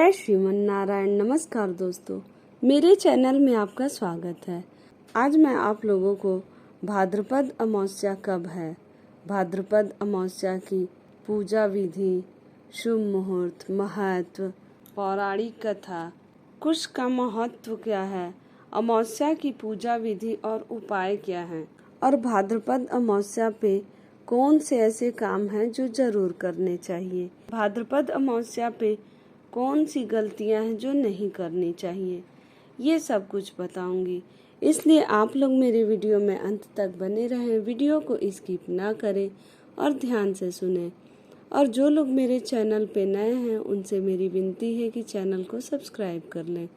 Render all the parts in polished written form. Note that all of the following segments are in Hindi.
जय श्रीमन नारायण। नमस्कार दोस्तों, मेरे चैनल में आपका स्वागत है। आज मैं आप लोगों को भाद्रपद अमावस्या कब है, भाद्रपद अमावस्या की पूजा विधि, शुभ मुहूर्त, महत्व, पौराणिक कथा, कुश का महत्व क्या है, अमावस्या की पूजा विधि और उपाय क्या हैं, और भाद्रपद अमावस्या पे कौन से ऐसे काम हैं जो जरूर करने चाहिए, भाद्रपद अमावस्या पे कौन सी गलतियां हैं जो नहीं करनी चाहिए, ये सब कुछ बताऊंगी। इसलिए आप लोग मेरे वीडियो में अंत तक बने रहें, वीडियो को स्किप ना करें और ध्यान से सुनें। और जो लोग मेरे चैनल पे नए हैं उनसे मेरी विनती है कि चैनल को सब्सक्राइब कर लें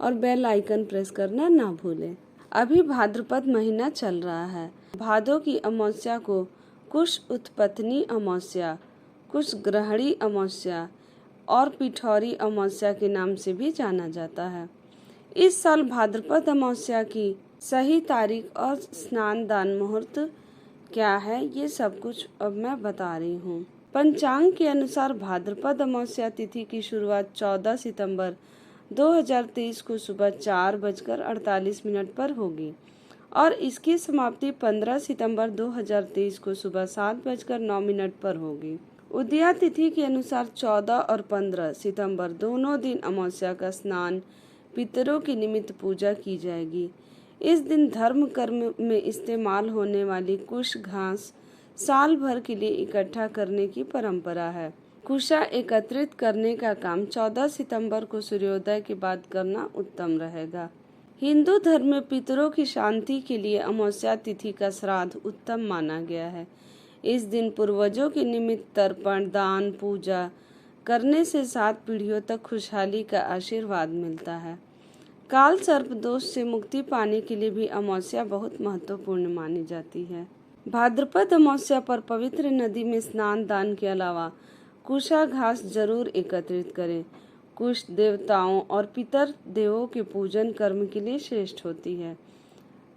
और बेल आइकन प्रेस करना ना भूलें। अभी भाद्रपद महीना चल रहा है। भादों की अमावस्या को कुश उत्पत्ति अमावस्या, कुश ग्रहणी अमावस्या और पिठौरी अमावस्या के नाम से भी जाना जाता है। इस साल भाद्रपद अमावस्या की सही तारीख और स्नान दान मुहूर्त क्या है, ये सब कुछ अब मैं बता रही हूँ। पंचांग के अनुसार भाद्रपद अमावस्या तिथि की शुरुआत 14 सितंबर 2023 को सुबह 4:48 पर होगी और इसकी समाप्ति 15 सितंबर 2023 को सुबह 7:09 पर होगी। उदया तिथि के अनुसार 14 और 15 सितंबर दोनों दिन अमावस्या का स्नान पितरों के निमित्त पूजा की जाएगी। इस दिन धर्म कर्म में इस्तेमाल होने वाली कुश घास साल भर के लिए इकट्ठा करने की परंपरा है। कुशा एकत्रित करने का काम 14 सितंबर को सूर्योदय के बाद करना उत्तम रहेगा। हिंदू धर्म में पितरों की शांति के लिए अमावस्या तिथि का श्राद्ध उत्तम माना गया है। इस दिन पूर्वजों के निमित्त तर्पण, दान, पूजा करने से 7 पीढ़ियों तक खुशहाली का आशीर्वाद मिलता है। काल सर्प दोष से मुक्ति पाने के लिए भी अमावस्या बहुत महत्वपूर्ण मानी जाती है। भाद्रपद अमावस्या पर पवित्र नदी में स्नान दान के अलावा कुशा घास जरूर एकत्रित करें। कुश देवताओं और पितर देवों के पूजन कर्म के लिए श्रेष्ठ होती है।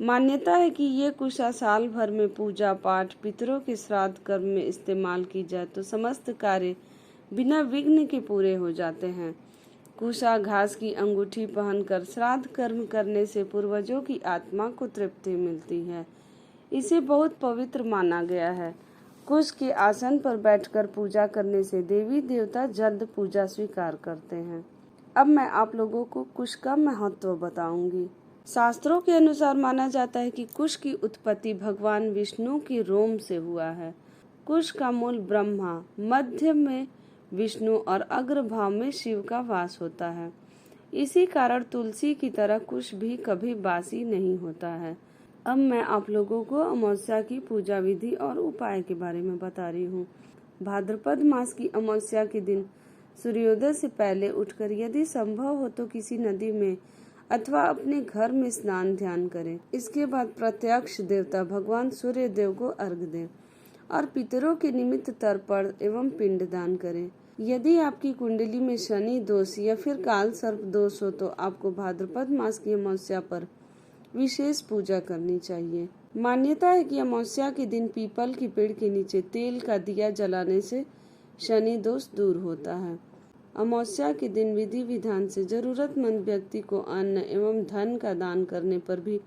मान्यता है कि ये कुशा साल भर में पूजा पाठ, पितरों के श्राद्ध कर्म में इस्तेमाल की जाए तो समस्त कार्य बिना विघ्न के पूरे हो जाते हैं। कुशा घास की अंगूठी पहनकर श्राद्ध कर्म करने से पूर्वजों की आत्मा को तृप्ति मिलती है। इसे बहुत पवित्र माना गया है। कुश के आसन पर बैठकर पूजा करने से देवी देवता जल्द पूजा स्वीकार करते हैं। अब मैं आप लोगों को कुश का महत्व बताऊंगी। शास्त्रों के अनुसार माना जाता है कि कुश की उत्पत्ति भगवान विष्णु की रोम से हुआ है। कुश का मूल ब्रह्मा, मध्य में विष्णु और अग्रभाग में शिव का वास होता है। इसी कारण तुलसी की तरह कुश भी कभी बासी नहीं होता है। अब मैं आप लोगों को अमावस्या की पूजा विधि और उपाय के बारे में बता रही हूँ। भाद्रपद मास की अमावस्या के दिन सूर्योदय से पहले उठकर यदि संभव हो तो किसी नदी में अथवा अपने घर में स्नान ध्यान करें। इसके बाद प्रत्यक्ष देवता भगवान सूर्य देव को अर्घ्य दें और पितरों के निमित्त तर्पण एवं पिंड दान करें। यदि आपकी कुंडली में शनि दोष या फिर काल सर्प दोष हो तो आपको भाद्रपद मास की अमावस्या पर विशेष पूजा करनी चाहिए। मान्यता है कि अमावस्या के दिन पीपल की पेड़ के नीचे तेल का दिया जलाने से शनि दोष दूर होता है। अमावस्या के दिन विधि विधान से जरूरतमंद व्यक्ति को अन्न एवं धन का दान करने पर भी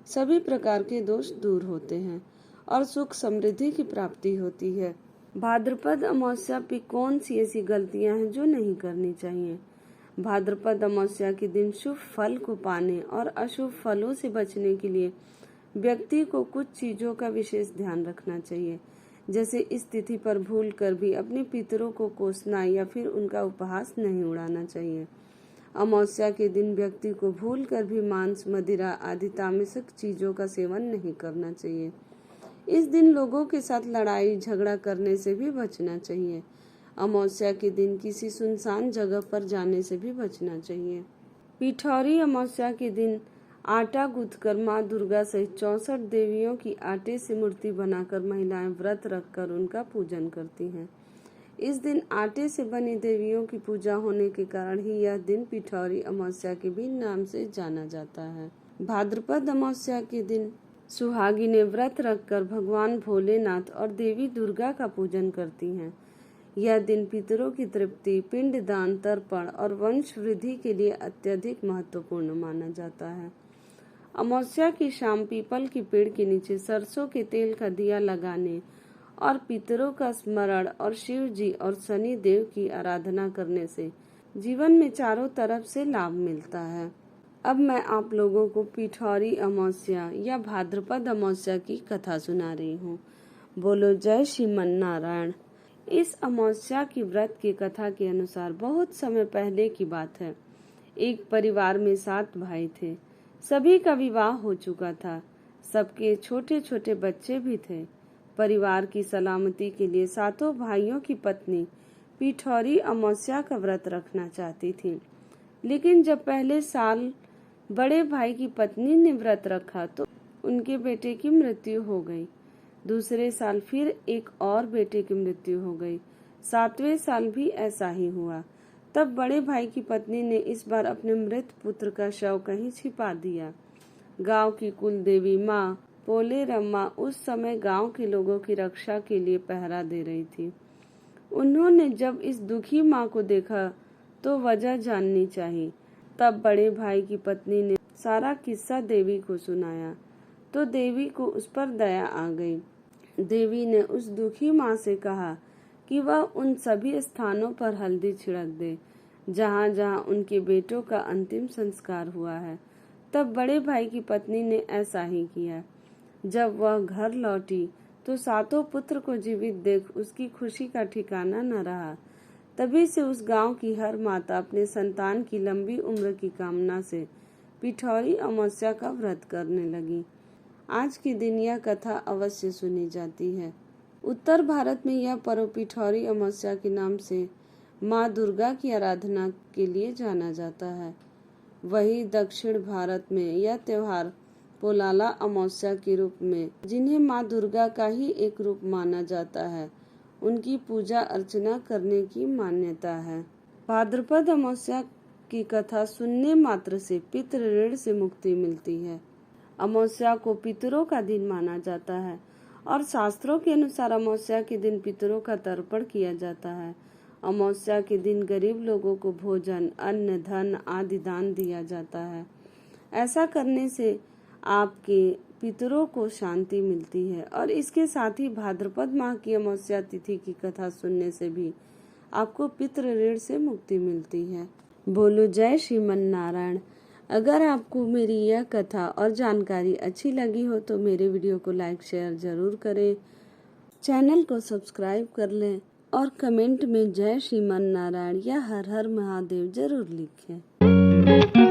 सभी प्रकार के दोष दूर होते हैं और सुख समृद्धि की प्राप्ति होती है। भाद्रपद अमावस्या पे कौन सी ऐसी गलतियां हैं जो नहीं करनी चाहिए। भाद्रपद अमावस्या के दिन शुभ फल को पाने और अशुभ फलों से बचने के लिए व्यक्ति को कुछ चीजों का विशेष ध्यान रखना चाहिए। जैसे इस तिथि पर भूल कर भी अपने पितरों को कोसना या फिर उनका उपहास नहीं उड़ाना चाहिए। अमावस्या के दिन व्यक्ति को भूल कर भी मांस, मदिरा आदि तामसिक चीजों का सेवन नहीं करना चाहिए। इस दिन लोगों के साथ लड़ाई झगड़ा करने से भी बचना चाहिए। अमावस्या के दिन किसी सुनसान जगह पर जाने से भी बचना चाहिए। पिठौरी अमावस्या के दिन आटा गूंथकर माँ दुर्गा सहित 64 देवियों की आटे से मूर्ति बनाकर महिलाएं व्रत रखकर उनका पूजन करती हैं। इस दिन आटे से बनी देवियों की पूजा होने के कारण ही यह दिन पिठौरी अमावस्या के भी नाम से जाना जाता है। भाद्रपद अमावस्या के दिन सुहागिनें व्रत रखकर भगवान भोलेनाथ और देवी दुर्गा का पूजन करती हैं। यह दिन पितरों की तृप्ति, पिंडदान, तर्पण और वंश वृद्धि के लिए अत्यधिक महत्वपूर्ण माना जाता है। अमावस्या की शाम पीपल के पेड़ के नीचे सरसों के तेल का दिया लगाने और पितरों का स्मरण और शिव जी और शनि देव की आराधना करने से जीवन में चारों तरफ से लाभ मिलता है। अब मैं आप लोगों को पिठौरी अमावस्या या भाद्रपद अमावस्या की कथा सुना रही हूँ। बोलो जय श्रीमन नारायण। इस अमावस्या की व्रत की कथा के अनुसार बहुत समय पहले की बात है। एक परिवार में 7 भाई थे। सभी का विवाह हो चुका था। सबके छोटे छोटे बच्चे भी थे। परिवार की सलामती के लिए 7 भाइयों की पत्नी पिठौरी अमावस्या का व्रत रखना चाहती थी। लेकिन जब पहले साल बड़े भाई की पत्नी ने व्रत रखा तो उनके बेटे की मृत्यु हो गई। दूसरे साल फिर एक और बेटे की मृत्यु हो गई। 7वें साल भी ऐसा ही हुआ। तब बड़े भाई की पत्नी ने इस बार अपने मृत पुत्र का शव कहीं छिपा दिया। गांव की कुल देवी माँ पोलेरम्मा उस समय गांव के लोगों की रक्षा के लिए पहरा दे रही थी। उन्होंने जब इस दुखी माँ को देखा तो वजह जाननी चाहिए। तब बड़े भाई की पत्नी ने सारा किस्सा देवी को सुनाया तो देवी को उस पर दया आ गई। देवी ने उस दुखी माँ से कहा कि वह उन सभी स्थानों पर हल्दी छिड़क दे जहाँ जहाँ उनके बेटों का अंतिम संस्कार हुआ है। तब बड़े भाई की पत्नी ने ऐसा ही किया। जब वह घर लौटी तो 7 पुत्र को जीवित देख उसकी खुशी का ठिकाना न रहा। तभी से उस गांव की हर माता अपने संतान की लंबी उम्र की कामना से पिठौरी अमावस्या का व्रत करने लगी। आज के दिन यह कथा अवश्य सुनी जाती है। उत्तर भारत में यह पर्व पिठौरी अमावस्या के नाम से माँ दुर्गा की आराधना के लिए जाना जाता है। वहीं दक्षिण भारत में यह त्योहार पोलाला अमावस्या के रूप में, जिन्हें माँ दुर्गा का ही एक रूप माना जाता है, उनकी पूजा अर्चना करने की मान्यता है। भाद्रपद अमावस्या की कथा सुनने मात्र से पितृ ऋण से मुक्ति मिलती है। अमावस्या को पितरों का दिन माना जाता है और शास्त्रों के अनुसार अमावस्या के दिन पितरों का तर्पण किया जाता है। अमावस्या के दिन गरीब लोगों को भोजन, अन्न, धन आदि दान दिया जाता है। ऐसा करने से आपके पितरों को शांति मिलती है और इसके साथ ही भाद्रपद माह की अमावस्या तिथि की कथा सुनने से भी आपको पितृ ऋण से मुक्ति मिलती है। बोलो जय श्रीमन नारायण। अगर आपको मेरी यह कथा और जानकारी अच्छी लगी हो तो मेरे वीडियो को लाइक शेयर जरूर करें, चैनल को सब्सक्राइब कर लें और कमेंट में जय श्रीमन नारायण या हर हर महादेव जरूर लिखें।